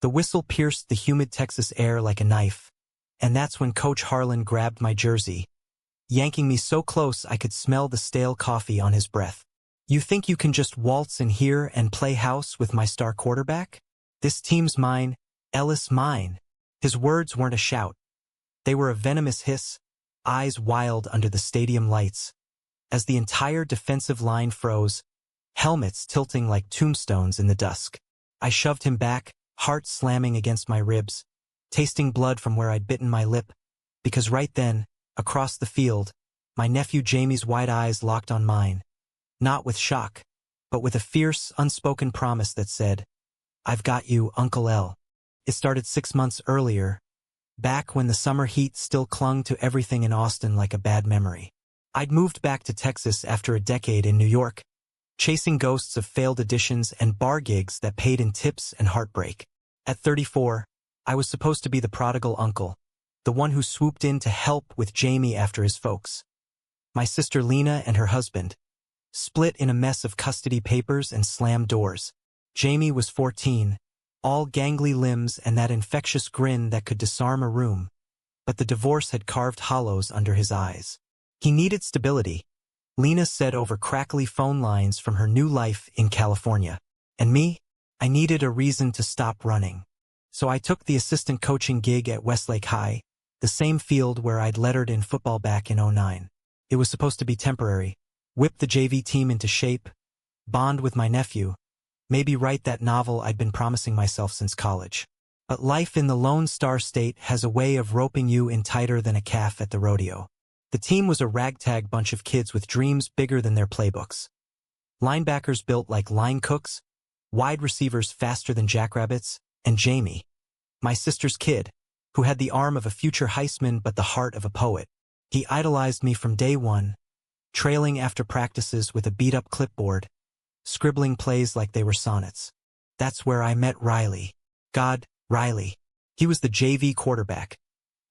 The whistle pierced the humid Texas air like a knife, and that's when Coach Harlan grabbed my jersey, yanking me so close I could smell the stale coffee on his breath. "You think you can just waltz in here and play house with my star quarterback? This team's mine, Ellis, mine." His words weren't a shout. They were a venomous hiss, eyes wild under the stadium lights. As the entire defensive line froze, helmets tilting like tombstones in the dusk, I shoved him back, heart slamming against my ribs, tasting blood from where I'd bitten my lip, because right then, across the field, my nephew Jamie's wide eyes locked on mine, not with shock, but with a fierce, unspoken promise that said, "I've got you, Uncle L." It started 6 months earlier, back when the summer heat still clung to everything in Austin like a bad memory. I'd moved back to Texas after a decade in New York, chasing ghosts of failed auditions and bar gigs that paid in tips and heartbreak. At 34, I was supposed to be the prodigal uncle, the one who swooped in to help with Jamie after his folks. My sister Lena and her husband, split in a mess of custody papers and slammed doors. Jamie was 14, all gangly limbs and that infectious grin that could disarm a room, but the divorce had carved hollows under his eyes. He needed stability, Lena said over crackly phone lines from her new life in California. And me? I needed a reason to stop running. So I took the assistant coaching gig at Westlake High, the same field where I'd lettered in football back in '09. It was supposed to be temporary, whip the JV team into shape, bond with my nephew, maybe write that novel I'd been promising myself since college. But life in the Lone Star State has a way of roping you in tighter than a calf at the rodeo. The team was a ragtag bunch of kids with dreams bigger than their playbooks. Linebackers built like line cooks, wide receivers faster than jackrabbits, and Jamie, my sister's kid, who had the arm of a future Heisman but the heart of a poet. He idolized me from day one, trailing after practices with a beat-up clipboard, scribbling plays like they were sonnets. That's where I met Riley. God, Riley. He was the JV quarterback,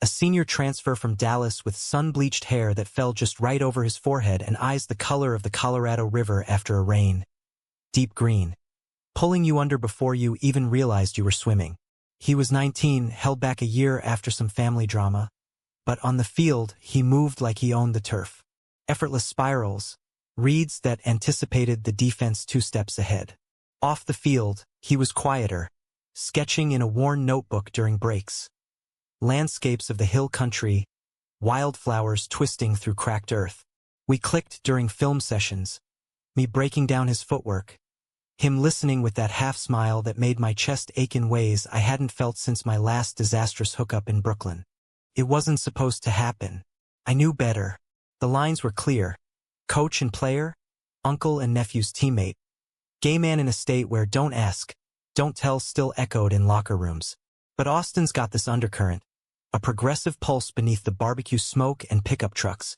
a senior transfer from Dallas with sun-bleached hair that fell just right over his forehead and eyes the color of the Colorado River after a rain. Deep green, pulling you under before you even realized you were swimming. He was 19, held back a year after some family drama, but on the field he moved like he owned the turf. Effortless spirals, reads that anticipated the defense 2 steps ahead. Off the field, he was quieter, sketching in a worn notebook during breaks. Landscapes of the hill country, wildflowers twisting through cracked earth. We clicked during film sessions, me breaking down his footwork, him listening with that half-smile that made my chest ache in ways I hadn't felt since my last disastrous hookup in Brooklyn. It wasn't supposed to happen. I knew better. The lines were clear. Coach and player, uncle and nephew's teammate. Gay man in a state where don't ask, don't tell still echoed in locker rooms. But Austin's got this undercurrent, a progressive pulse beneath the barbecue smoke and pickup trucks,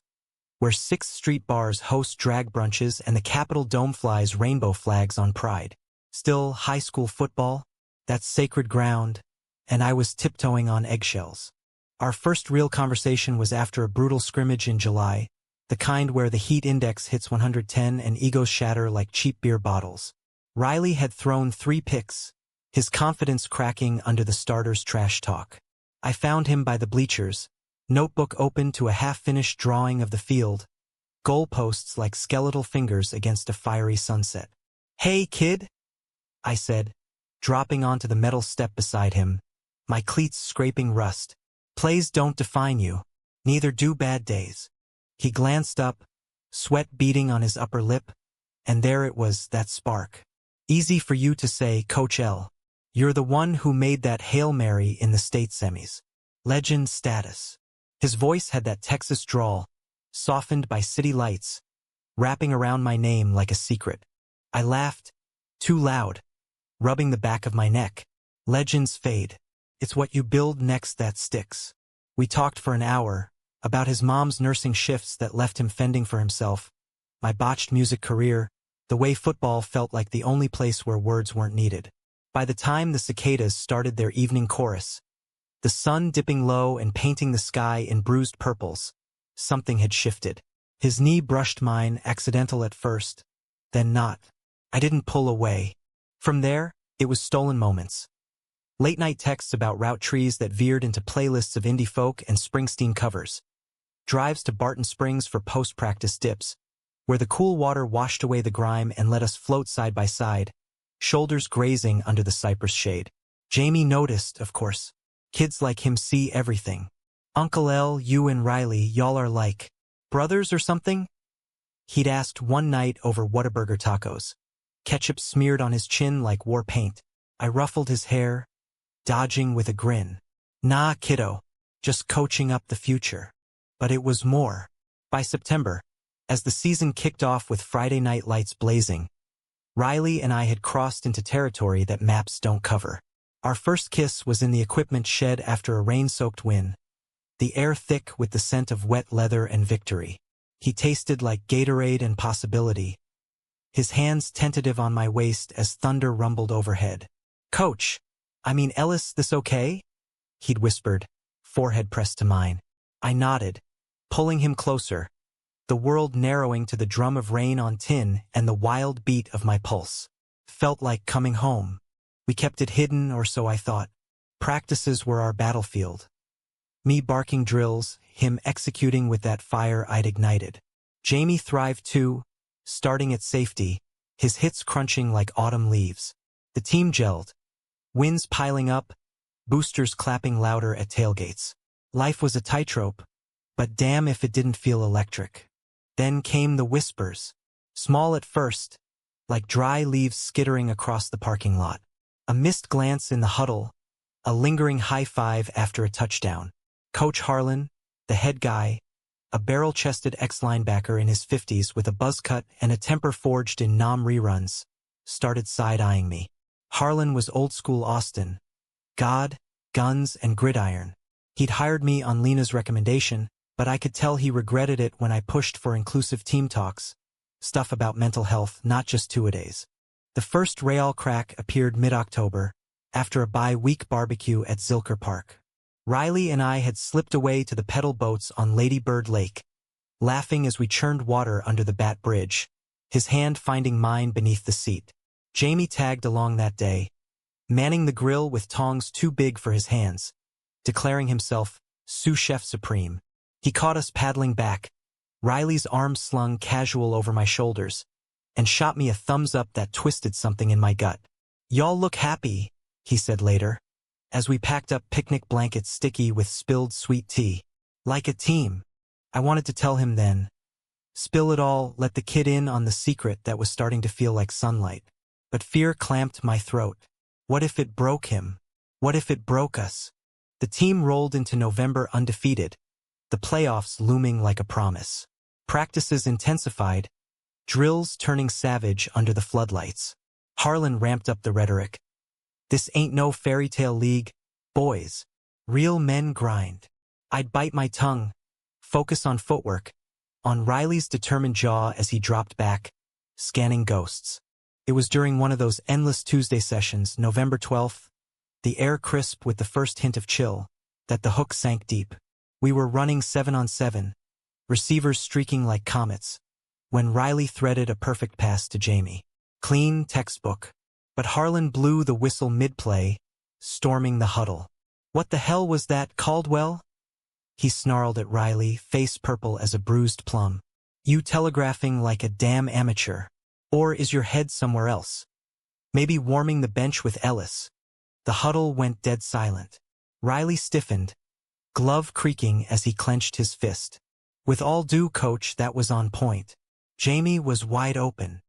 where 6th Street bars host drag brunches and the Capitol Dome flies rainbow flags on Pride. Still, high school football, that's sacred ground, and I was tiptoeing on eggshells. Our first real conversation was after a brutal scrimmage in July, the kind where the heat index hits 110 and egos shatter like cheap beer bottles. Riley had thrown 3 picks, his confidence cracking under the starter's trash talk. I found him by the bleachers, notebook open to a half-finished drawing of the field, goalposts like skeletal fingers against a fiery sunset. "Hey, kid," I said, dropping onto the metal step beside him, my cleats scraping rust. "Plays don't define you, neither do bad days." He glanced up, sweat beading on his upper lip, and there it was, that spark. "Easy for you to say, Coach L. You're the one who made that Hail Mary in the state semis. Legend status." His voice had that Texas drawl, softened by city lights, wrapping around my name like a secret. I laughed, too loud, rubbing the back of my neck. "Legends fade. It's what you build next that sticks." We talked for an hour, about his mom's nursing shifts that left him fending for himself, my botched music career, the way football felt like the only place where words weren't needed. By the time the cicadas started their evening chorus, the sun dipping low and painting the sky in bruised purples, something had shifted. His knee brushed mine, accidental at first, then not. I didn't pull away. From there, it was stolen moments. Late-night texts about route trees that veered into playlists of indie folk and Springsteen covers. Drives to Barton Springs for post-practice dips, where the cool water washed away the grime and let us float side by side, shoulders grazing under the cypress shade. Jamie noticed, of course. Kids like him see everything. "Uncle L, you and Riley, y'all are like brothers or something?" He'd asked one night over Whataburger tacos. Ketchup smeared on his chin like war paint. I ruffled his hair, dodging with a grin. "Nah, kiddo. Just coaching up the future." But it was more. By September, as the season kicked off with Friday night lights blazing, Riley and I had crossed into territory that maps don't cover. Our first kiss was in the equipment shed after a rain-soaked win, the air thick with the scent of wet leather and victory. He tasted like Gatorade and possibility, his hands tentative on my waist as thunder rumbled overhead. "Coach, Ellis, this okay?" He'd whispered, forehead pressed to mine. I nodded, pulling him closer, the world narrowing to the drum of rain on tin and the wild beat of my pulse. Felt like coming home. We kept it hidden, or so I thought. Practices were our battlefield. Me barking drills, him executing with that fire I'd ignited. Jamie thrived too, starting at safety, his hits crunching like autumn leaves. The team gelled, wins piling up, boosters clapping louder at tailgates. Life was a tightrope, but damn if it didn't feel electric. Then came the whispers, small at first, like dry leaves skittering across the parking lot. A missed glance in the huddle, a lingering high five after a touchdown. Coach Harlan, the head guy, a barrel-chested ex-linebacker in his 50s with a buzz cut and a temper forged in Nam reruns, started side-eyeing me. Harlan was old-school Austin. God, guns, and gridiron. He'd hired me on Lena's recommendation, but I could tell he regretted it when I pushed for inclusive team talks, stuff about mental health, not just two-a-days. The first Real crack appeared mid-October, after a bye-week barbecue at Zilker Park. Riley and I had slipped away to the pedal boats on Lady Bird Lake, laughing as we churned water under the Bat Bridge, his hand finding mine beneath the seat. Jamie tagged along that day, manning the grill with tongs too big for his hands, declaring himself sous chef supreme. He caught us paddling back, Riley's arms slung casual over my shoulders, and shot me a thumbs up that twisted something in my gut. "Y'all look happy," he said later, as we packed up picnic blankets sticky with spilled sweet tea. "Like a team." I wanted to tell him then. Spill it all, let the kid in on the secret that was starting to feel like sunlight. But fear clamped my throat. What if it broke him? What if it broke us? The team rolled into November undefeated, the playoffs looming like a promise. Practices intensified, drills turning savage under the floodlights. Harlan ramped up the rhetoric. "This ain't no fairy tale league, boys. Real men grind." I'd bite my tongue, focus on footwork, on Riley's determined jaw as he dropped back, scanning ghosts. It was during one of those endless Tuesday sessions, November 12th, the air crisp with the first hint of chill, that the hook sank deep. We were running 7-on-7, receivers streaking like comets, when Riley threaded a perfect pass to Jamie. Clean textbook. But Harlan blew the whistle mid-play, storming the huddle. "What the hell was that, Caldwell?" He snarled at Riley, face purple as a bruised plum. "You telegraphing like a damn amateur. Or is your head somewhere else? Maybe warming the bench with Ellis?" The huddle went dead silent. Riley stiffened, glove creaking as he clenched his fist. "With all due, coach, that was on point." Jamie was wide open.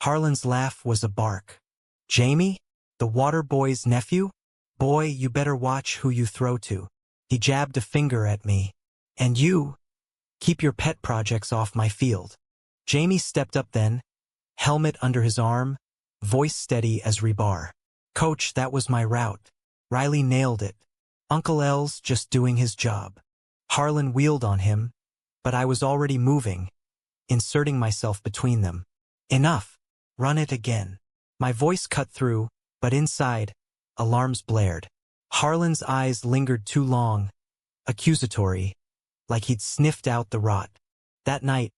Harlan's laugh was a bark. "Jamie? The water boy's nephew? Boy, you better watch who you throw to." He jabbed a finger at me. "And you? Keep your pet projects off my field." Jamie stepped up then, helmet under his arm, voice steady as rebar. "Coach, that was my route." Riley nailed it. Uncle L's just doing his job. Harlan wheeled on him, but I was already moving, inserting myself between them. "Enough. Run it again." My voice cut through, but inside, alarms blared. Harlan's eyes lingered too long, accusatory, like he'd sniffed out the rot. That night,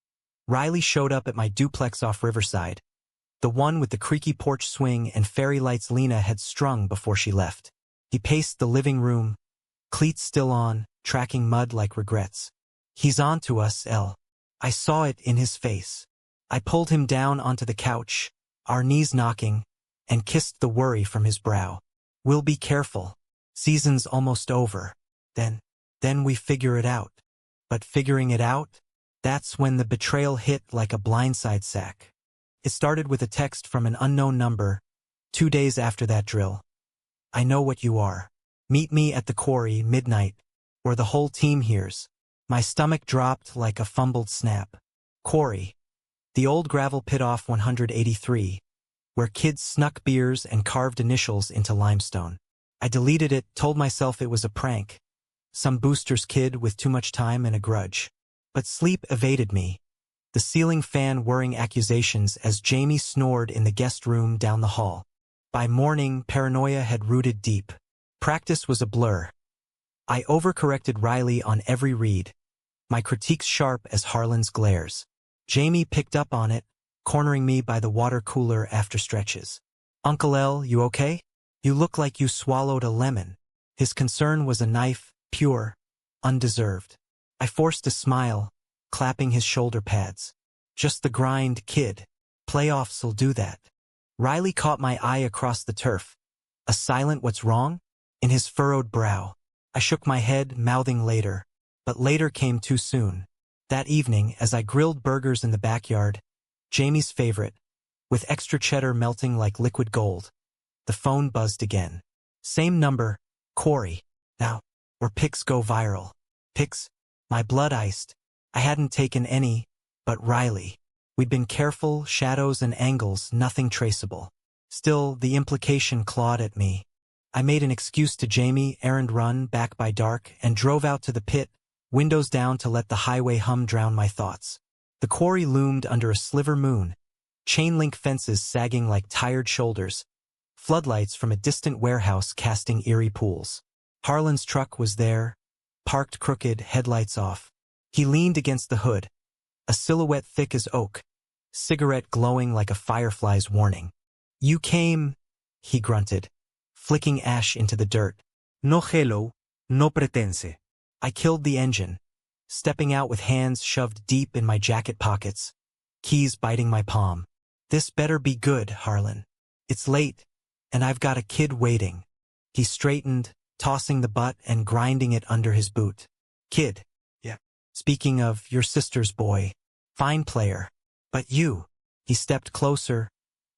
Riley showed up at my duplex off Riverside, the one with the creaky porch swing and fairy lights Lena had strung before she left. He paced the living room, cleats still on, tracking mud like regrets. He's on to us, El. I saw it in his face. I pulled him down onto the couch, our knees knocking, and kissed the worry from his brow. We'll be careful. Season's almost over. Then we figure it out. But figuring it out? That's when the betrayal hit like a blindside sack. It started with a text from an unknown number, 2 days after that drill. I know what you are. Meet me at the quarry, midnight, or the whole team hears. My stomach dropped like a fumbled snap. Quarry. The old gravel pit off 183, where kids snuck beers and carved initials into limestone. I deleted it, told myself it was a prank. Some booster's kid with too much time and a grudge. But sleep evaded me. The ceiling fan whirring accusations as Jamie snored in the guest room down the hall. By morning, paranoia had rooted deep. Practice was a blur. I overcorrected Riley on every read, my critiques sharp as Harlan's glares. Jamie picked up on it, cornering me by the water cooler after stretches. Uncle L, you okay? You look like you swallowed a lemon. His concern was a knife, pure, undeserved. I forced a smile, clapping his shoulder pads. Just the grind, kid. Playoffs'll do that. Riley caught my eye across the turf. A silent "what's wrong?" in his furrowed brow. I shook my head, mouthing later. But later came too soon. That evening, as I grilled burgers in the backyard, Jamie's favorite, with extra cheddar melting like liquid gold, the phone buzzed again. Same number, Corey. Now, or pics go viral. Pics? My blood iced. I hadn't taken any, but Riley. We'd been careful, shadows and angles, nothing traceable. Still, the implication clawed at me. I made an excuse to Jamie, errand run, back by dark, and drove out to the pit, windows down to let the highway hum drown my thoughts. The quarry loomed under a sliver moon, chain-link fences sagging like tired shoulders, floodlights from a distant warehouse casting eerie pools. Harlan's truck was there, parked crooked, headlights off. He leaned against the hood, a silhouette thick as oak, cigarette glowing like a firefly's warning. You came, he grunted, flicking ash into the dirt. No hello, no pretense. I killed the engine, stepping out with hands shoved deep in my jacket pockets, keys biting my palm. This better be good, Harlan. It's late, and I've got a kid waiting. He straightened, tossing the butt and grinding it under his boot. Kid. Yeah. Speaking of your sister's boy. Fine player. But you. He stepped closer,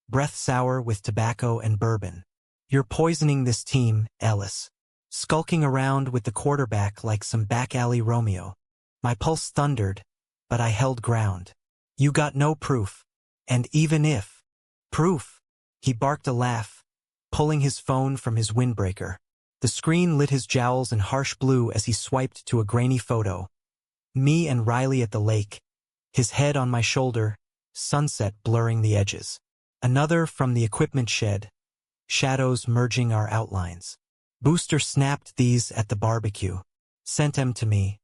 breath sour with tobacco and bourbon. You're poisoning this team, Ellis. Skulking around with the quarterback like some back-alley Romeo. My pulse thundered, but I held ground. You got no proof. And even if. Proof. He barked a laugh, pulling his phone from his windbreaker. The screen lit his jowls in harsh blue as he swiped to a grainy photo. Me and Riley at the lake, his head on my shoulder, sunset blurring the edges. Another from the equipment shed, shadows merging our outlines. Booster snapped these at the barbecue. Sent them to me.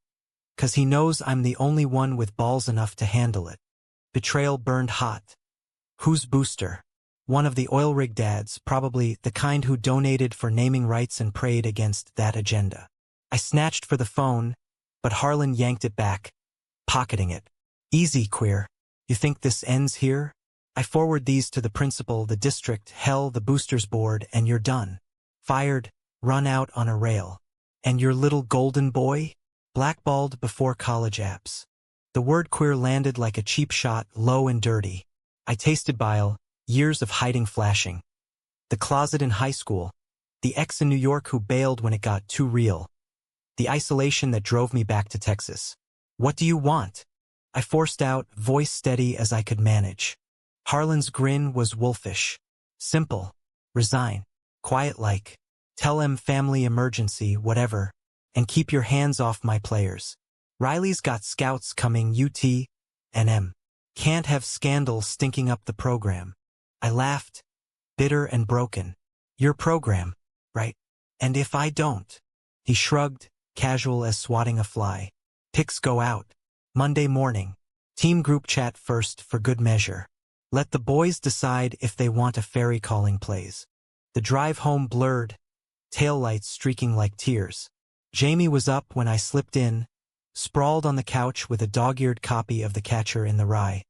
'Cause he knows I'm the only one with balls enough to handle it. Betrayal burned hot. Who's Booster? One of the oil rig dads, probably the kind who donated for naming rights and prayed against that agenda. I snatched for the phone, but Harlan yanked it back, pocketing it. Easy, queer. You think this ends here? I forward these to the principal, the district, hell, the boosters board, and you're done. Fired, run out on a rail. And your little golden boy? Blackballed before college apps. The word queer landed like a cheap shot, low and dirty. I tasted bile, years of hiding flashing. The closet in high school. The ex in New York who bailed when it got too real. The isolation that drove me back to Texas. What do you want? I forced out, voice steady as I could manage. Harlan's grin was wolfish. Simple. Resign. Quiet like. Tell him family emergency, whatever. And keep your hands off my players. Riley's got scouts coming UT and M. Can't have scandal stinking up the program. I laughed, bitter and broken. Your program, right? And if I don't? He shrugged, casual as swatting a fly. Pics go out. Monday morning. Team group chat first for good measure. Let the boys decide if they want a ferry calling plays. The drive home blurred, taillights streaking like tears. Jamie was up when I slipped in, sprawled on the couch with a dog-eared copy of The Catcher in the Rye.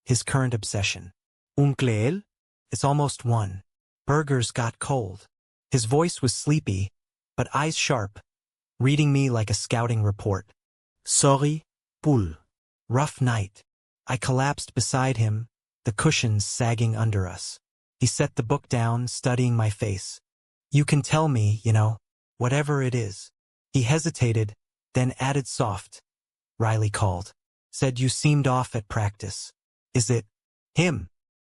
His current obsession. Uncle? It's almost 1. Burgers got cold. His voice was sleepy, but eyes sharp, reading me like a scouting report. Sorry, Poule. Rough night. I collapsed beside him, the cushions sagging under us. He set the book down, studying my face. You can tell me, whatever it is. He hesitated, then added soft. Riley called. Said you seemed off at practice. Is it him?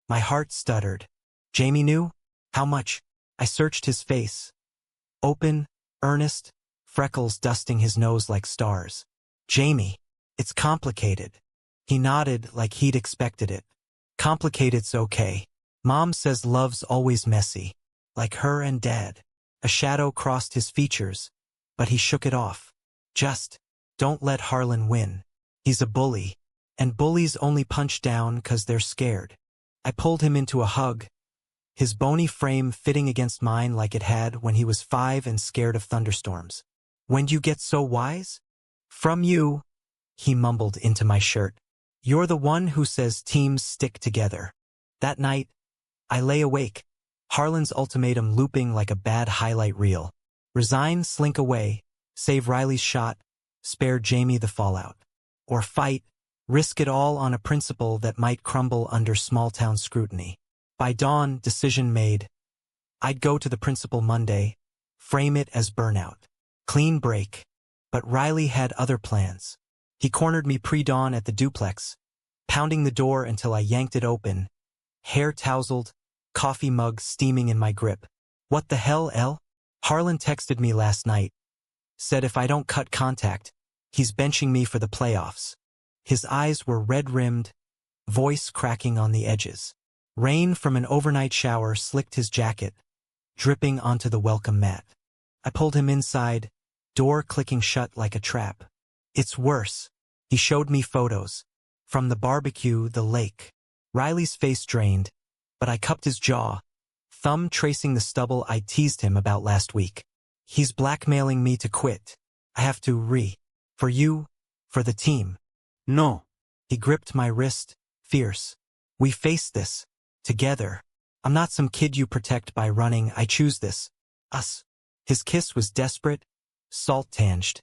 My heart stuttered. Jamie knew? How much? I searched his face. Open, earnest, freckles dusting his nose like stars. Jamie, it's complicated. He nodded like he'd expected it. Complicated's okay. Mom says love's always messy. Like her and Dad. A shadow crossed his features, but he shook it off. Just, don't let Harlan win. He's a bully, and bullies only punch down 'cause they're scared. I pulled him into a hug, his bony frame fitting against mine like it had when he was 5 and scared of thunderstorms. When'd you get so wise? From you, he mumbled into my shirt. You're the one who says teams stick together. That night, I lay awake, Harlan's ultimatum looping like a bad highlight reel. Resign, slink away, save Riley's shot, spare Jamie the fallout. Or fight, risk it all on a principle that might crumble under small-town scrutiny. By dawn, decision made. I'd go to the principal Monday, frame it as burnout. Clean break. But Riley had other plans. He cornered me pre-dawn at the duplex, pounding the door until I yanked it open, hair tousled, coffee mug steaming in my grip. What the hell, El? Harlan texted me last night. Said if I don't cut contact, he's benching me for the playoffs. His eyes were red-rimmed, voice cracking on the edges. Rain from an overnight shower slicked his jacket, dripping onto the welcome mat. I pulled him inside, door clicking shut like a trap. It's worse. He showed me photos. From the barbecue, the lake. Riley's face drained, but I cupped his jaw, thumb tracing the stubble I teased him about last week. He's blackmailing me to quit. I have to for you, for the team. No. He gripped my wrist, fierce. We face this. Together. I'm not some kid you protect by running, I choose this. Us. His kiss was desperate, salt-tinged,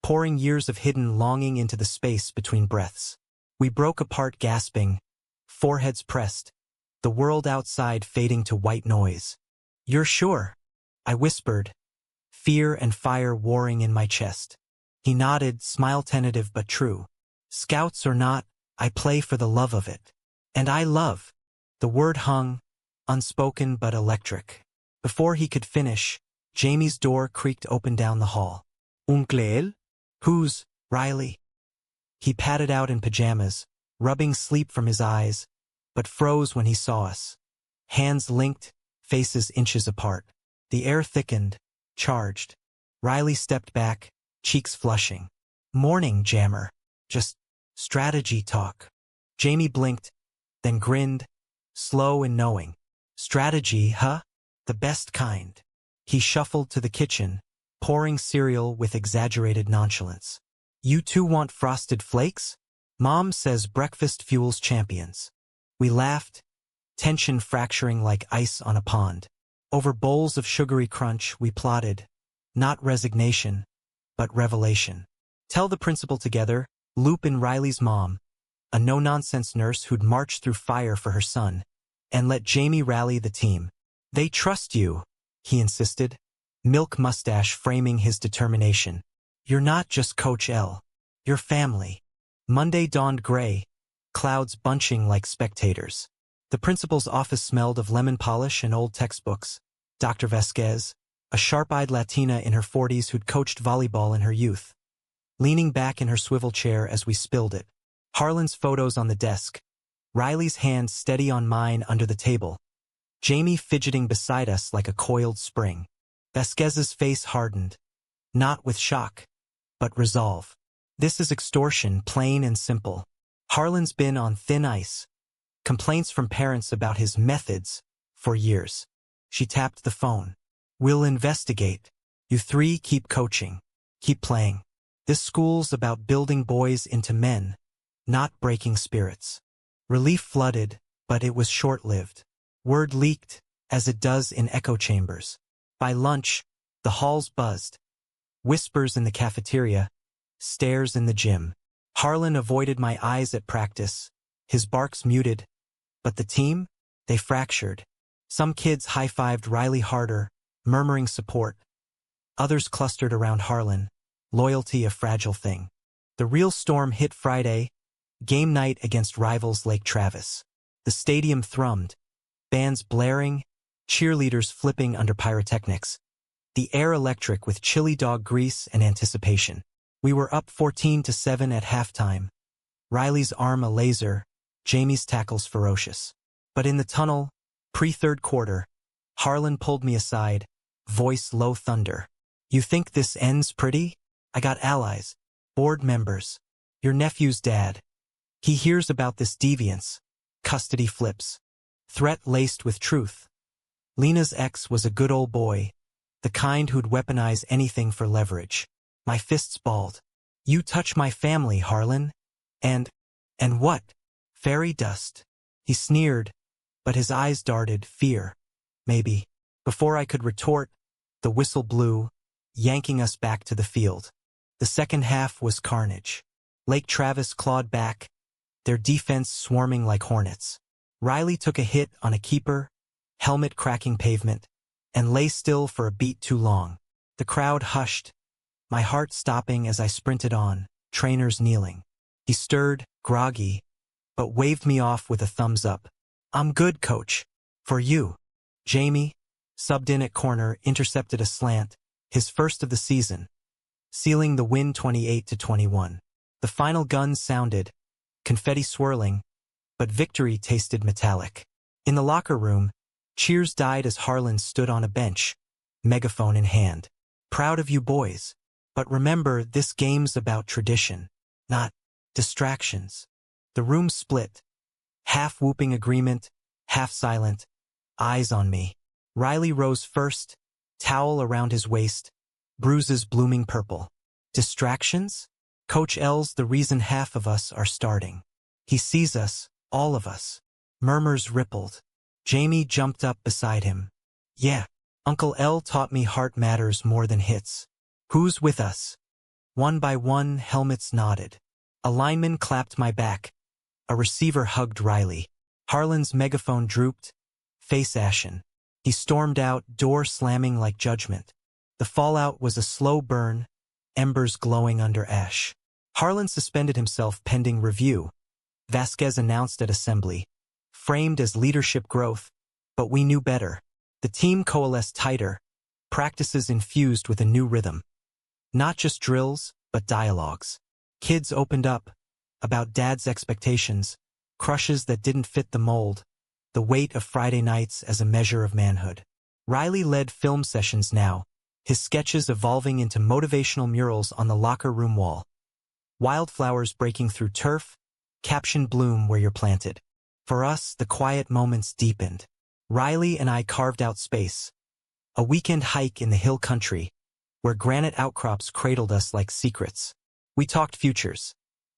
pouring years of hidden longing into the space between breaths. We broke apart gasping, foreheads pressed, the world outside fading to white noise. You're sure? I whispered, fear and fire warring in my chest. He nodded, smile tentative but true. Scouts or not, I play for the love of it. And I love. The word hung, unspoken but electric. Before he could finish, Jamie's door creaked open down the hall. Uncle? Who's Riley? He padded out in pajamas, rubbing sleep from his eyes, but froze when he saw us. Hands linked, faces inches apart. The air thickened, charged. Riley stepped back, cheeks flushing. Morning, Jammer. Just strategy talk. Jamie blinked, then grinned, slow and knowing. Strategy, huh? The best kind. He shuffled to the kitchen, pouring cereal with exaggerated nonchalance. You two want frosted flakes? Mom says breakfast fuels champions. We laughed, tension fracturing like ice on a pond. Over bowls of sugary crunch we plotted, not resignation, but revelation. Tell the principal together, loop in Riley's mom, a no-nonsense nurse who'd marched through fire for her son, and let Jamie rally the team. They trust you, he insisted, milk mustache framing his determination. You're not just Coach L. You're family. Monday dawned gray, clouds bunching like spectators. The principal's office smelled of lemon polish and old textbooks. Dr. Vasquez, a sharp-eyed Latina in her 40s who'd coached volleyball in her youth, leaning back in her swivel chair as we spilled it. Harlan's photos on the desk, Riley's hand steady on mine under the table, Jamie fidgeting beside us like a coiled spring. Vasquez's face hardened, not with shock, but resolve. This is extortion, plain and simple. Harlan's been on thin ice. Complaints from parents about his methods for years. She tapped the phone. We'll investigate. You three keep coaching. Keep playing. This school's about building boys into men, not breaking spirits. Relief flooded, but it was short-lived. Word leaked, as it does in echo chambers. By lunch, the halls buzzed. Whispers in the cafeteria, stares in the gym. Harlan avoided my eyes at practice, his barks muted. But the team? They fractured. Some kids high-fived Riley harder, murmuring support. Others clustered around Harlan, loyalty a fragile thing. The real storm hit Friday, game night against rivals Lake Travis. The stadium thrummed, bands blaring, cheerleaders flipping under pyrotechnics. The air electric with chili dog grease and anticipation. We were up 14-7 at halftime. Riley's arm a laser, Jamie's tackles ferocious. But in the tunnel, pre-third quarter, Harlan pulled me aside, voice low thunder. You think this ends pretty? I got allies, board members, your nephew's dad. He hears about this deviance, custody flips, threat laced with truth. Lena's ex was a good old boy, the kind who'd weaponize anything for leverage. My fists balled. You touch my family, Harlan. And what? Fairy dust. He sneered, but his eyes darted fear. Maybe. Before I could retort, the whistle blew, yanking us back to the field. The second half was carnage. Lake Travis clawed back, their defense swarming like hornets. Riley took a hit on a keeper, helmet cracking pavement, and lay still for a beat too long. The crowd hushed, my heart stopping as I sprinted on, trainers kneeling. He stirred, groggy, but waved me off with a thumbs up. I'm good, coach. For you. Jamie, subbed in at corner, intercepted a slant, his first of the season, sealing the win 28-21. The final guns sounded, confetti swirling, but victory tasted metallic. In the locker room, cheers died as Harlan stood on a bench, megaphone in hand. Proud of you boys. But remember, this game's about tradition, not distractions. The room split, half whooping agreement, half silent, eyes on me. Riley rose first, towel around his waist, bruises blooming purple. Distractions? Coach L's the reason half of us are starting. He sees us, all of us. Murmurs rippled. Jamie jumped up beside him. Yeah, Uncle L taught me heart matters more than hits. Who's with us? One by one, helmets nodded. A lineman clapped my back. A receiver hugged Riley. Harlan's megaphone drooped, face ashen. He stormed out, door slamming like judgment. The fallout was a slow burn, embers glowing under ash. Harlan suspended himself pending review. Vasquez announced at assembly. Framed as leadership growth, but we knew better. The team coalesced tighter, practices infused with a new rhythm. Not just drills, but dialogues. Kids opened up, about dad's expectations, crushes that didn't fit the mold, the weight of Friday nights as a measure of manhood. Riley led film sessions now, his sketches evolving into motivational murals on the locker room wall. Wildflowers breaking through turf, caption bloom where you're planted. For us, the quiet moments deepened. Riley and I carved out space. A weekend hike in the hill country, where granite outcrops cradled us like secrets. We talked futures.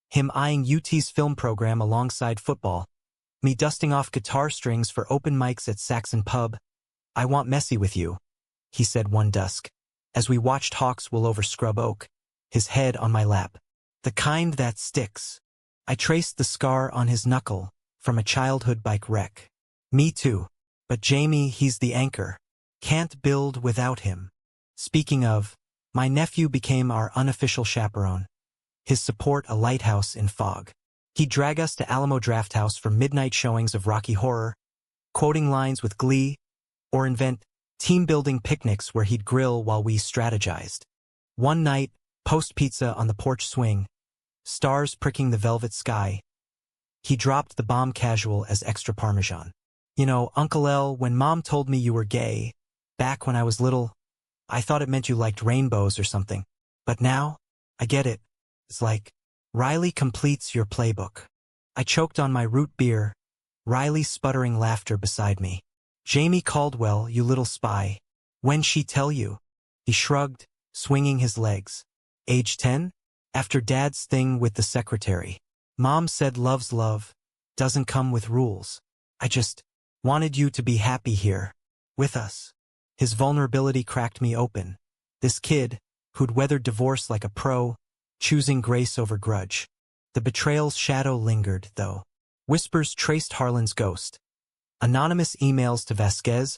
Him eyeing UT's film program alongside football. Me dusting off guitar strings for open mics at Saxon Pub. I want messy with you, he said one dusk, as we watched Hawks wool over Scrub Oak, his head on my lap. The kind that sticks. I traced the scar on his knuckle, from a childhood bike wreck. Me too. But Jamie, he's the anchor. Can't build without him. Speaking of, my nephew became our unofficial chaperone. His support a lighthouse in fog. He'd drag us to Alamo Drafthouse for midnight showings of Rocky Horror, quoting lines with glee, or invent team-building picnics where he'd grill while we strategized. One night, post-pizza on the porch swing, stars pricking the velvet sky, he dropped the bomb casual as extra Parmesan. You know, Uncle L, when Mom told me you were gay, back when I was little, I thought it meant you liked rainbows or something. But now, I get it. It's like, Riley completes your playbook. I choked on my root beer, Riley sputtering laughter beside me. Jamie Caldwell, you little spy. When'd she tell you? He shrugged, swinging his legs. Age 10? After Dad's thing with the secretary. Mom said love's love doesn't come with rules. I just wanted you to be happy here, with us. His vulnerability cracked me open. This kid, who'd weathered divorce like a pro, choosing grace over grudge. The betrayal's shadow lingered, though. Whispers traced Harlan's ghost. Anonymous emails to Vasquez,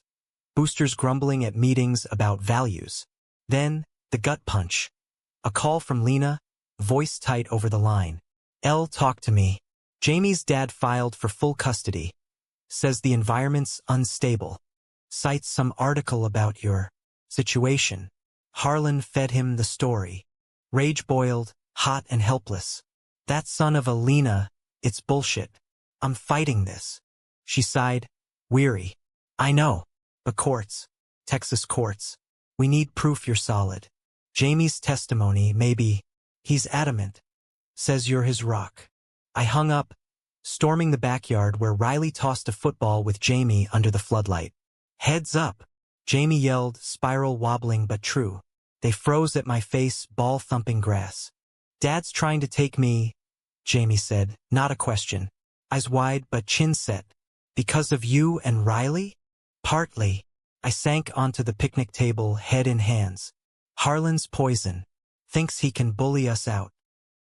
boosters grumbling at meetings about values. Then, the gut punch. A call from Lena, voice tight over the line. "Elle, talk to me. Jamie's dad filed for full custody. Says the environment's unstable. Cites some article about your situation." Harlan fed him the story. Rage boiled, hot and helpless. "That son of a Lena, it's bullshit. I'm fighting this." She sighed, weary. "I know. But courts, Texas courts. We need proof you're solid. Jamie's testimony, maybe. He's adamant. Says you're his rock." I hung up, storming the backyard where Riley tossed a football with Jamie under the floodlight. "Heads up!" Jamie yelled, spiral wobbling but true. They froze at my face, ball-thumping grass. "Dad's trying to take me," Jamie said, not a question. Eyes wide but chin set. "Because of you and Riley?" "Partly." I sank onto the picnic table, head in hands. "Harlan's poison. Thinks he can bully us out."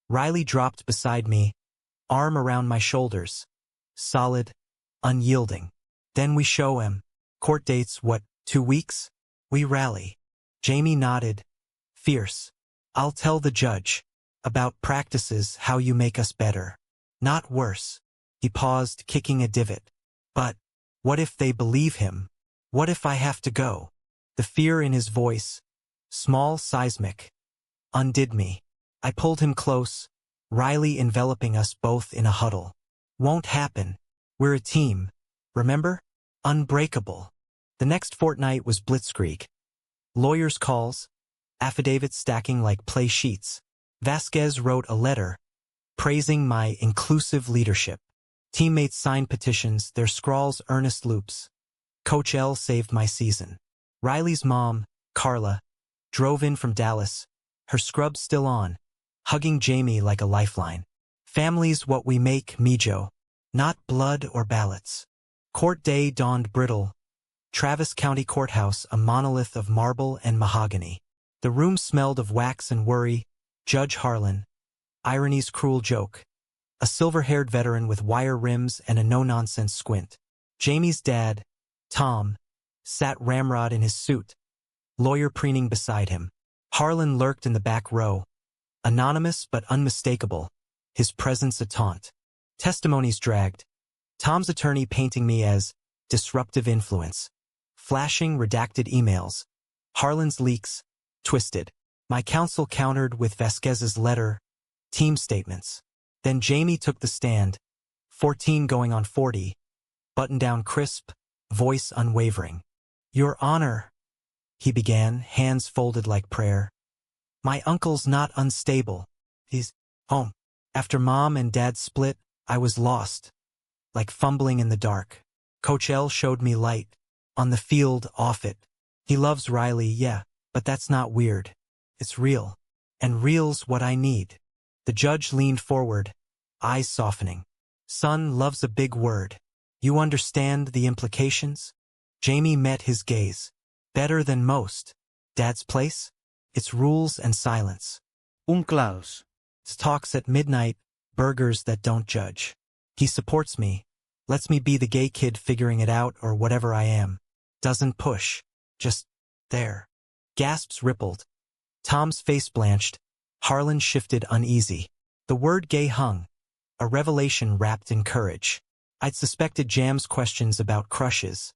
Riley dropped beside me, arm around my shoulders. Solid, unyielding. "Then we show him. Court dates, what, 2 weeks?" We rally. Jamie nodded. Fierce. "I'll tell the judge. About practices, how you make us better. Not worse." He paused, kicking a divot. "But what if they believe him? What if I have to go?" The fear in his voice, small, seismic, undid me. I pulled him close, Riley enveloping us both in a huddle. "Won't happen. We're a team. Remember? Unbreakable." The next fortnight was blitzkrieg. Lawyers' calls, affidavits stacking like play sheets. Vasquez wrote a letter, praising my inclusive leadership. Teammates signed petitions, their scrawls earnest loops. Coach L saved my season. Riley's mom, Carla, drove in from Dallas, her scrub still on, hugging Jamie like a lifeline. "Family's what we make, Mijo. Not blood or ballots." Court day dawned brittle. Travis County Courthouse, a monolith of marble and mahogany. The room smelled of wax and worry. Judge Harlan. Irony's cruel joke. A silver-haired veteran with wire rims and a no-nonsense squint. Jamie's dad, Tom, sat ramrod in his suit, lawyer preening beside him. Harlan lurked in the back row, anonymous but unmistakable, his presence a taunt. Testimonies dragged. Tom's attorney painting me as disruptive influence. Flashing redacted emails. Harlan's leaks, twisted. My counsel countered with Vasquez's letter, team statements. Then Jamie took the stand, 14 going on 40, button down crisp, voice unwavering. "Your Honor," he began, hands folded like prayer. "My uncle's not unstable. He's home. After Mom and Dad split, I was lost, like fumbling in the dark. Coach L showed me light. On the field, off it. He loves Riley, yeah, but that's not weird. It's real. And real's what I need." The judge leaned forward, eyes softening. "Son loves a big word. You understand the implications?" Jamie met his gaze. "Better than most. Dad's place? It's rules and silence. Claus. It's talks at midnight, burgers that don't judge. He supports me, lets me be the gay kid figuring it out or whatever I am. Doesn't push. Just there." Gasps rippled. Tom's face blanched. Harlan shifted uneasy. The word gay hung, a revelation wrapped in courage. I'd suspected Jam's questions about crushes,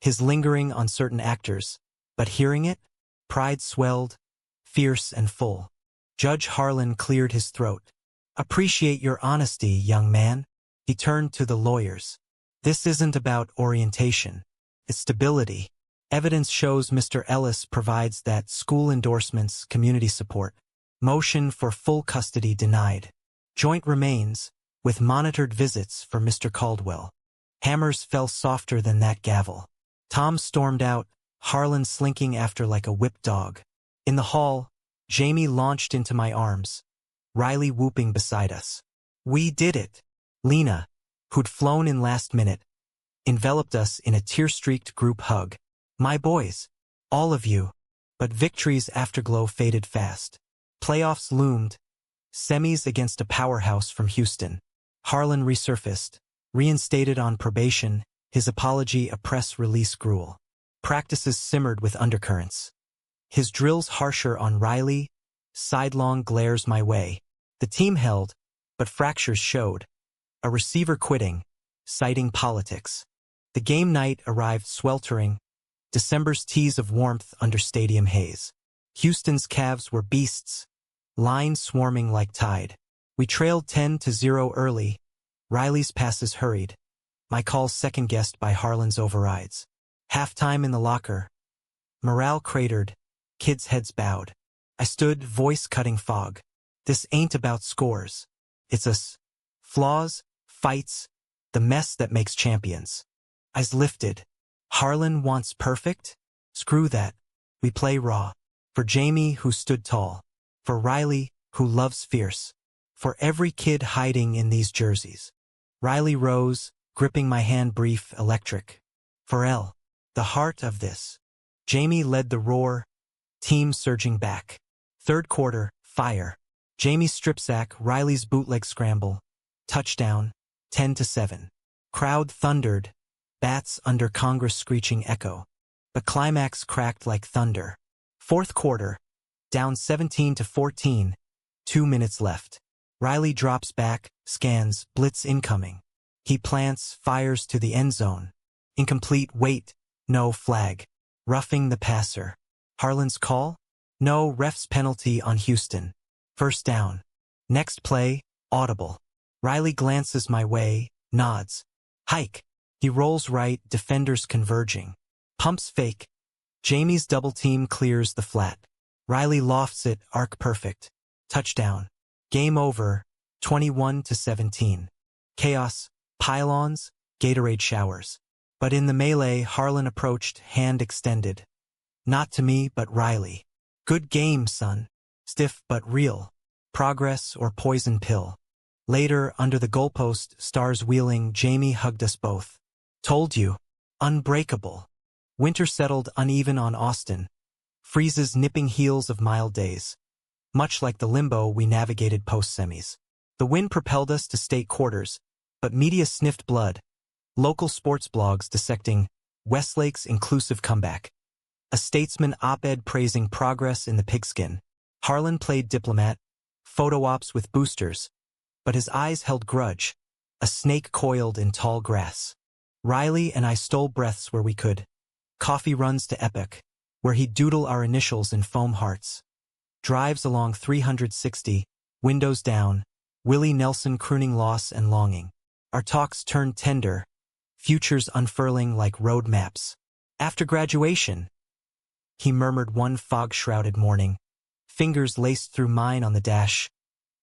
his lingering on certain actors, but hearing it, pride swelled, fierce and full. Judge Harlan cleared his throat. "Appreciate your honesty, young man." He turned to the lawyers. "This isn't about orientation. It's stability. Evidence shows Mr. Ellis provides that school endorsements, community support. Motion for full custody denied. Joint remains, with monitored visits for Mr. Caldwell." Hammers fell softer than that gavel. Tom stormed out, Harlan slinking after like a whipped dog. In the hall, Jamie launched into my arms, Riley whooping beside us. We did it! Lena, who'd flown in last minute, enveloped us in a tear-streaked group hug. My boys, all of you. But victory's afterglow faded fast. Playoffs loomed, semis against a powerhouse from Houston. Harlan resurfaced, reinstated on probation, his apology a press release gruel. Practices simmered with undercurrents. His drills harsher on Riley, sidelong glares my way. The team held, but fractures showed. A receiver quitting, citing politics. The game night arrived sweltering, December's tease of warmth under stadium haze. Houston's Cavs were beasts, lines swarming like tide. We trailed 10-0 early, Riley's passes hurried, my calls second-guessed by Harlan's overrides. Halftime in the locker, morale cratered, kids' heads bowed. I stood, voice-cutting fog. This ain't about scores. It's us. Flaws, fights, the mess that makes champions. Eyes lifted. Harlan wants perfect? Screw that. We play raw. For Jamie, who stood tall. For Riley, who loves fierce. For every kid hiding in these jerseys. Riley rose, gripping my hand brief, electric. For L, the heart of this. Jamie led the roar, team surging back. Third quarter, fire. Jamie's strip sack, Riley's bootleg scramble. Touchdown, 10-7. Crowd thundered, bats under Congress screeching echo. The climax cracked like thunder. Fourth quarter, down 17-14, 2 minutes left. Riley drops back, scans, blitz incoming. He plants, fires to the end zone. Incomplete, wait, no flag. Roughing the passer. Harlan's call? No, ref's penalty on Houston. First down. Next play, audible. Riley glances my way, nods. Hike. He rolls right, defenders converging. Pumps fake. Jamie's double team clears the flat. Riley lofts it, arc perfect. Touchdown. Game over, 21-17. Chaos, pylons, Gatorade showers. But in the melee, Harlan approached, hand extended. Not to me, but Riley. Good game, son. Stiff but real. Progress or poison pill. Later, under the goalpost, stars wheeling, Jamie hugged us both. Told you. Unbreakable. Winter settled uneven on Austin. Freezes nipping heels of mild days. Much like the limbo we navigated post-semis. The wind propelled us to state quarters, but media sniffed blood. Local sports blogs dissecting Westlake's inclusive comeback. A statesman op-ed praising progress in the pigskin. Harlan played diplomat, photo ops with boosters, but his eyes held grudge. A snake coiled in tall grass. Riley and I stole breaths where we could. Coffee runs to Epic, where he'd doodle our initials in foam hearts. Drives along 360, windows down, Willie Nelson crooning loss and longing. Our talks turned tender, futures unfurling like road maps. After graduation, he murmured one fog-shrouded morning, fingers laced through mine on the dash.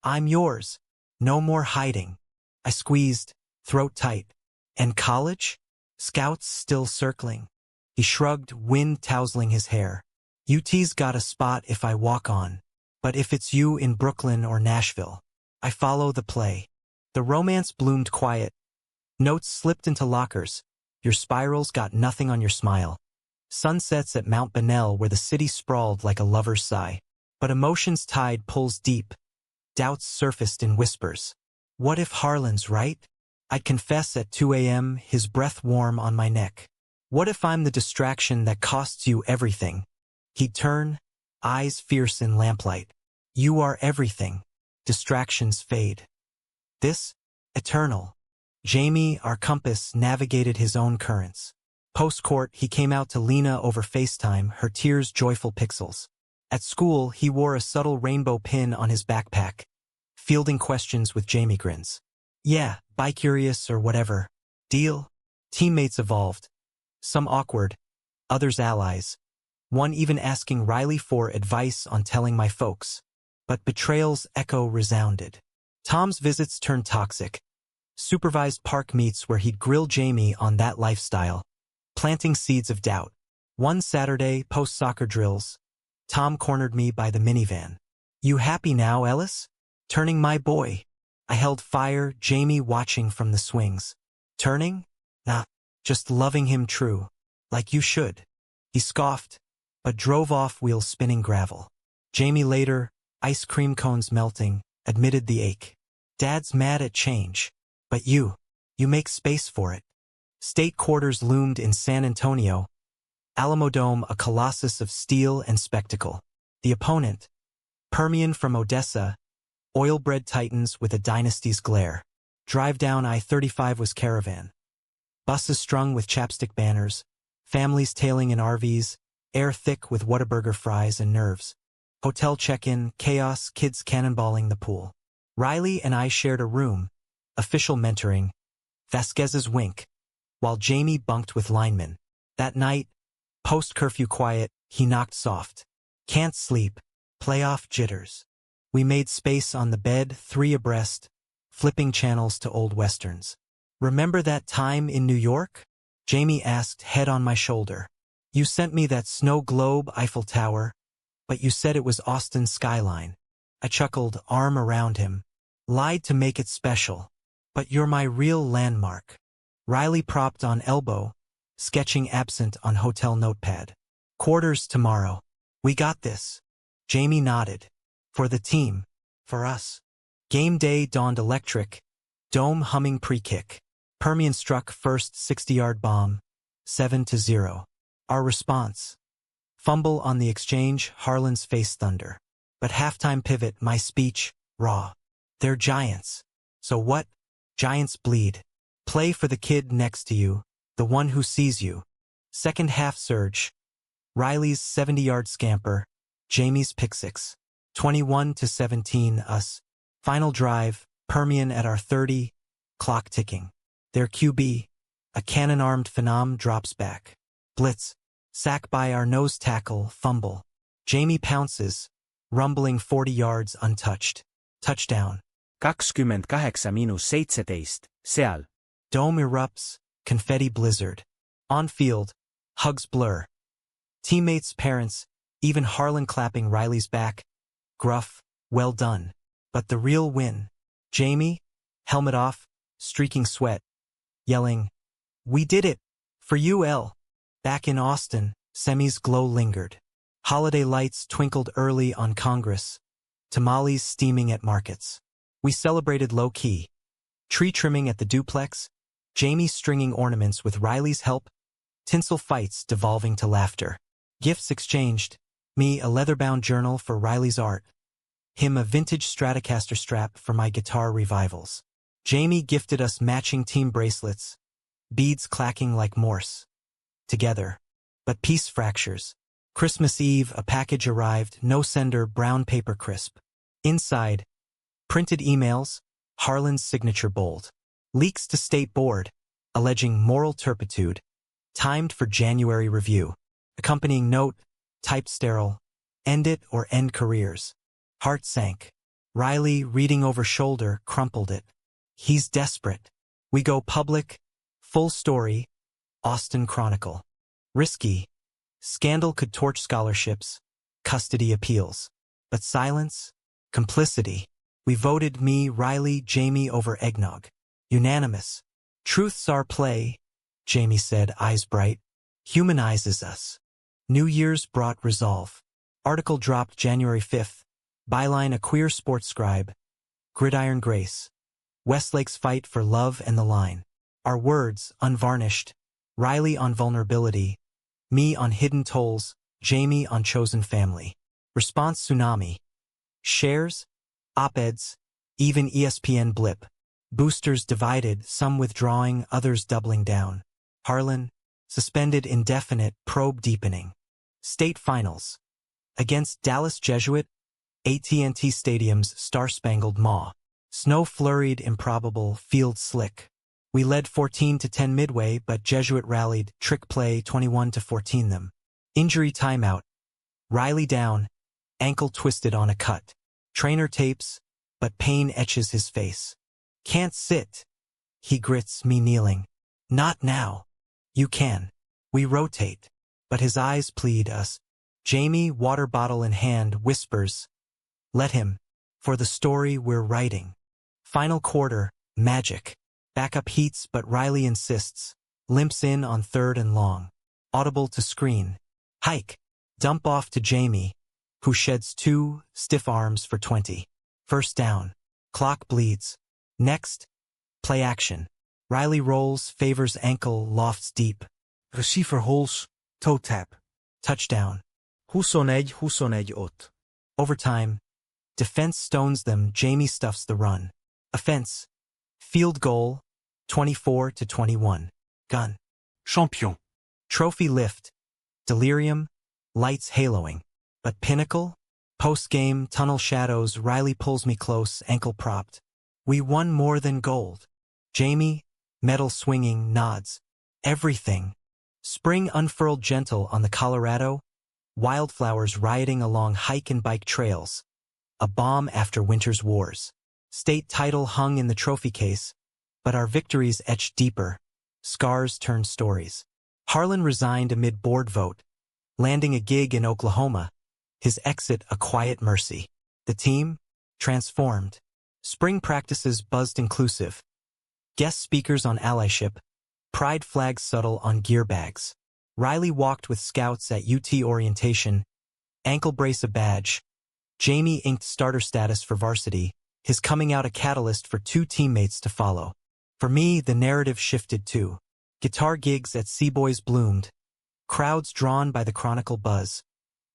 I'm yours, no more hiding. I squeezed, throat tight. And college? Scouts still circling. He shrugged, wind tousling his hair. UT's got a spot if I walk on. But if it's you in Brooklyn or Nashville, I follow the play. The romance bloomed quiet. Notes slipped into lockers. Your spirals got nothing on your smile. Sunsets at Mount Bonnell where the city sprawled like a lover's sigh. But emotion's tide pulls deep. Doubts surfaced in whispers. What if Harlan's right? I'd confess at 2 a.m., his breath warm on my neck. What if I'm the distraction that costs you everything? He'd turn, eyes fierce in lamplight. You are everything. Distractions fade. This, eternal. Jamie, our compass, navigated his own currents. Post-court, he came out to Lena over FaceTime, her tears joyful pixels. At school, he wore a subtle rainbow pin on his backpack, fielding questions with Jamie grins. Yeah, bi-curious or whatever. Deal? Teammates evolved. Some awkward, others allies. One even asking Riley for advice on telling my folks. But betrayal's echo resounded. Tom's visits turned toxic. Supervised park meets where he'd grill Jamie on that lifestyle, planting seeds of doubt. One Saturday, post-soccer drills, Tom cornered me by the minivan. "You happy now, Ellis?" "Turning, my boy." I held fire, Jamie watching from the swings. "Turning? Nah, just loving him true. Like you should." He scoffed, but drove off, wheels spinning gravel. Jamie later, ice cream cones melting, admitted the ache. "Dad's mad at change. But you make space for it." State quarters loomed in San Antonio. Alamodome, a colossus of steel and spectacle. The opponent, Permian from Odessa, oil-bred titans with a dynasty's glare. Drive down I-35 was caravan. Buses strung with chapstick banners, families tailing in RVs, air thick with Whataburger fries and nerves. Hotel check-in, chaos, kids cannonballing the pool. Riley and I shared a room, official mentoring, Vasquez's wink, while Jamie bunked with linemen. That night, post-curfew quiet, he knocked soft. "Can't sleep. Playoff jitters." We made space on the bed, 3 abreast, flipping channels to old westerns. "Remember that time in New York?" Jamie asked, head on my shoulder. "You sent me that snow globe, Eiffel Tower, but you said it was Austin's skyline." I chuckled, arm around him. "Lied to make it special. But you're my real landmark." Riley propped on elbow, sketching absent on hotel notepad. "Quarters tomorrow. We got this." Jamie nodded. "For the team. For us." Game day dawned electric, dome humming pre-kick. Permian struck first 60-yard bomb, 7-0. Our response. Fumble on the exchange, Harlan's face thunder. But halftime pivot, my speech, raw. "They're giants. So what? Giants bleed. Play for the kid next to you, the one who sees you." Second half surge. Riley's 70-yard scamper, Jamie's pick six. 21-17 us. Final drive, Permian at our 30, clock ticking. Their QB, a cannon-armed phenom, drops back. Blitz, sack by our nose tackle, fumble. Jamie pounces, rumbling 40 yards untouched. Touchdown. 28-17, seal. Dome erupts, confetti blizzard. On field, hugs blur. Teammates, parents, even Harlan clapping Riley's back. Gruff, "Well done." But the real win. Jamie, helmet off, streaking sweat, yelling, "We did it! For you, L." Back in Austin, Semi's glow lingered. Holiday lights twinkled early on Congress. Tamales steaming at markets. We celebrated low-key. Tree trimming at the duplex, Jamie stringing ornaments with Riley's help, tinsel fights devolving to laughter. Gifts exchanged, me a leather-bound journal for Riley's art, him a vintage Stratocaster strap for my guitar revivals. Jamie gifted us matching team bracelets, beads clacking like Morse. Together. But peace fractures. Christmas Eve, a package arrived, no sender, brown paper crisp. Inside, printed emails, Harlan's signature bold. Leaks to State Board, alleging moral turpitude, timed for January review. Accompanying note, typed sterile, "End it or end careers." Heart sank. Riley, reading over shoulder, crumpled it. He's desperate. We go public, full story, Austin Chronicle. Risky. Scandal could torch scholarships, custody appeals. But silence, complicity. We voted me, Riley, Jamie over eggnog. Unanimous. Truth's our play, Jamie said, eyes bright. Humanizes us. New Year's brought resolve. Article dropped January 5th. Byline, a queer sports scribe. Gridiron Grace. Westlake's fight for love and the line. Our words, unvarnished. Riley on vulnerability. Me on hidden tolls. Jamie on chosen family. Response tsunami. Shares, op-eds, even ESPN blip. Boosters divided, some withdrawing, others doubling down. Harlan, suspended indefinite, probe deepening. State finals. Against Dallas Jesuit, AT&T Stadium's star-spangled maw. Snow flurried, improbable, field slick. We led 14-10 midway, but Jesuit rallied, trick play 21-14 them. Injury timeout. Riley down, ankle twisted on a cut. Trainer tapes, but pain etches his face. Can't sit. He grits, me kneeling. Not now. You can. We rotate. but his eyes plead us. Jamie, water bottle in hand, whispers, "Let him, for the story we're writing." Final quarter, magic. Backup heats, but Riley insists. Limps in on third and long. Audible to screen. Hike. Dump off to Jamie, who sheds 2 stiff arms for 20. First down. Clock bleeds. Next. Play action. Riley rolls, favors ankle, lofts deep. Receiver holes, toe tap. Touchdown. 21-21 Overtime. Defense stones them, Jamie stuffs the run. Offense. Field goal, 24-21. Gun. Champion. Trophy lift. Delirium. Lights haloing. But pinnacle? Post-game, tunnel shadows, Riley pulls me close, ankle propped. We won more than gold. Jamie, medal swinging, nods. Everything. Spring unfurled gentle on the Colorado. Wildflowers rioting along hike and bike trails. A bomb after winter's wars. State title hung in the trophy case, but our victories etched deeper. Scars turned stories. Harlan resigned amid board vote, landing a gig in Oklahoma. His exit a quiet mercy. The team? Transformed. Spring practices buzzed inclusive. Guest speakers on allyship. Pride flags subtle on gear bags. Riley walked with scouts at UT orientation. Ankle brace a badge. Jamie inked starter status for varsity. His coming out a catalyst for 2 teammates to follow. For me, the narrative shifted too. Guitar gigs at Seaboys bloomed. Crowds drawn by the chronicle buzz.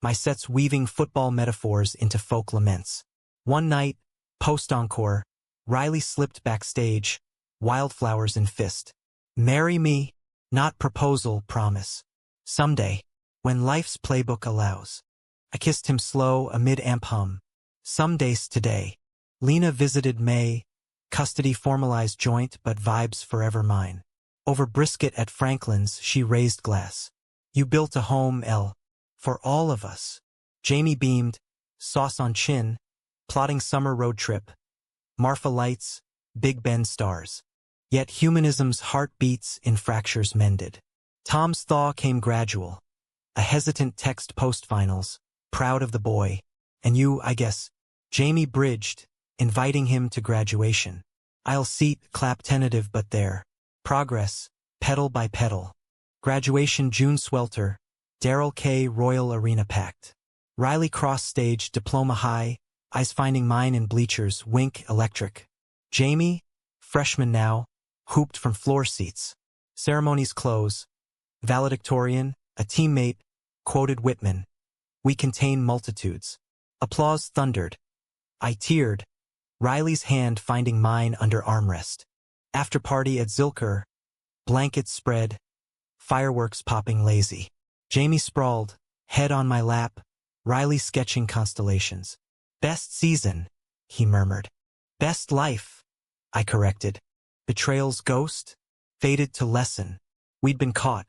My sets weaving football metaphors into folk laments. One night, post-encore, Riley slipped backstage, wildflowers in fist. Marry me, not proposal, promise. Someday, when life's playbook allows. I kissed him slow amid amp hum. Some days today. Lena visited May, custody formalized joint but vibes forever mine. Over brisket at Franklin's she raised glass. You built a home, L. For all of us. Jamie beamed, sauce on chin, plotting summer road trip. Marfa lights, Big Ben stars. Yet humanism's heart beats in fractures mended. Tom's thaw came gradual. A hesitant text post-finals, proud of the boy. And you, I guess. Jamie bridged, inviting him to graduation. Aisle seat, clap tentative but there. Progress, pedal by pedal. Graduation June swelter. Daryl K. Royal Arena packed. Riley cross stage, diploma high. Eyes finding mine in bleachers, wink electric. Jamie, freshman now, hooped from floor seats. Ceremonies close. Valedictorian, a teammate, quoted Whitman. We contain multitudes. Applause thundered. I teared. Riley's hand finding mine under armrest. After party at Zilker. Blankets spread. Fireworks popping lazy. Jamie sprawled, head on my lap. Riley sketching constellations. Best season, he murmured. Best life, I corrected. Betrayal's ghost? Faded to lesson. We'd been caught.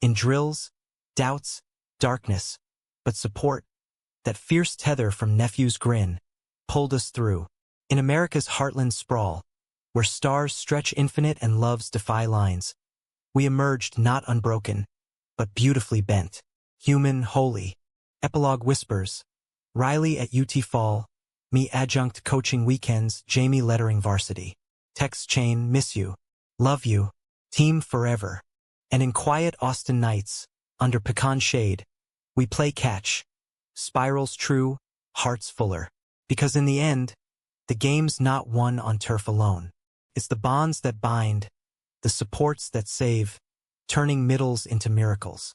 In drills, doubts, darkness. But support. That fierce tether from Nephew'S grin. Pulled us through. In America's heartland sprawl. Where stars stretch infinite and loves defy lines. We emerged not unbroken, but beautifully bent. Human, holy. Epilogue whispers. Riley at UT Fall. Me adjunct coaching weekends, Jamie lettering varsity. Text chain, miss you. Love you. Team forever. And in quiet Austin nights, under pecan shade, we play catch. Spirals true, hearts fuller. Because in the end, the game's not won on turf alone. It's the bonds that bind, the supports that save, turning middles into miracles.